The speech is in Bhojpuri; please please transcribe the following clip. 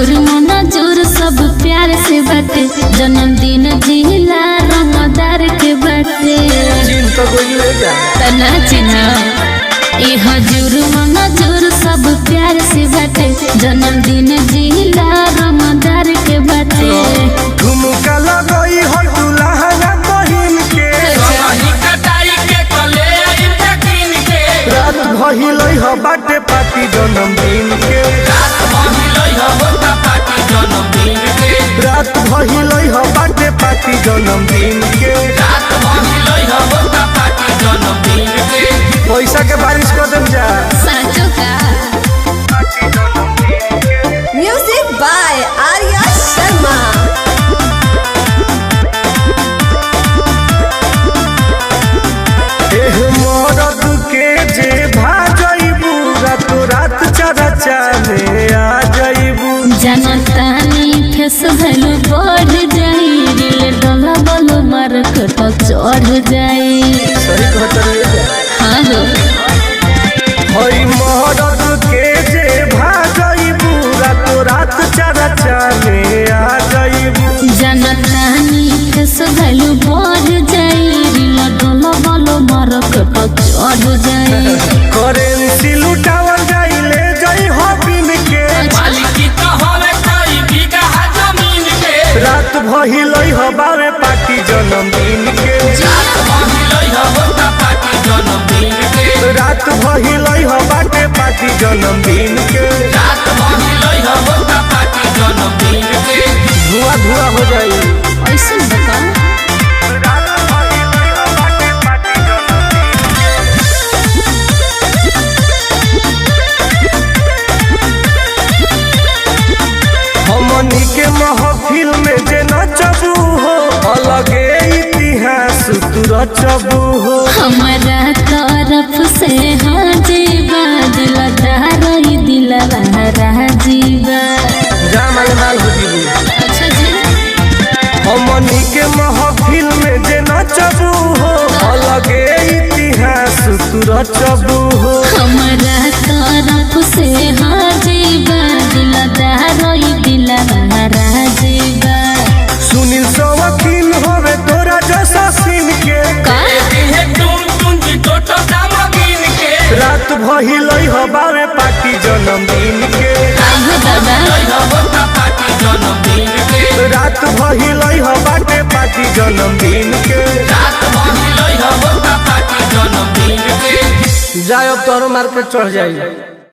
हजूर मनजूर सब प्यार से बाटे जन्मदिन जिला रंगदार के बाटे तना चिन्ह ए हजूर मनजूर सब प्यार से बाटे जन्मदिन जिला रंगदार के बाटे झुमका लगई हो दुल्हा बहिन के रात भइलई हो बाटे पार्टी जन्मदिन के रात भइलई हो बाटे पार्टी जन्मदिन के पैसा के बारिश कर देम जा साचो का म्यूजिक बाय आर्या शर्मा। एह मरद के जे भाजइबू रातो रात चरचा में आ जइबू जनतानी फेस भैलू बढ़ जाई दिल डोला बोलो मार्केट चढ़ जाई सही कहत रे हाँ हो हई मरद के जे भाजइबू रातो रात चरचा में आ जइबू जनतानी फेस भैलू बढ़ जाई दिल डोला बोलो मार्केट चढ़ जाई करेंसी लुटावल जाइले जई हो बिन के रात भइलई हो बावे पार्टी जन्मदिन के रात भइलई हो बाटे पार्टी जन्मदिन के धुआं धुआं हो जाई ऐसे बता हमनी के महफिल में जे नचबू हो अलगे इतिहास तू रचबू हो हमारा तरफ से हाजीबा दिलदार दिलवा राजीबा जामल माल हो जीबू अच्छा जी हमनी के महफिल में जे नचबू हो अलगे इतिहास तू रचबू हो हमारा तरफ से हाजीबा दिलदार दिलवा राजीबा सुनील सवकील होवे तोरा जैसा सीन के रात भइलई हो बावे पार्टी जन्मदिन के आइयो दादा रात भइलई हो बाटे पार्टी जन्मदिन के जाए अब तोरो मार्केट चढ़ जाई।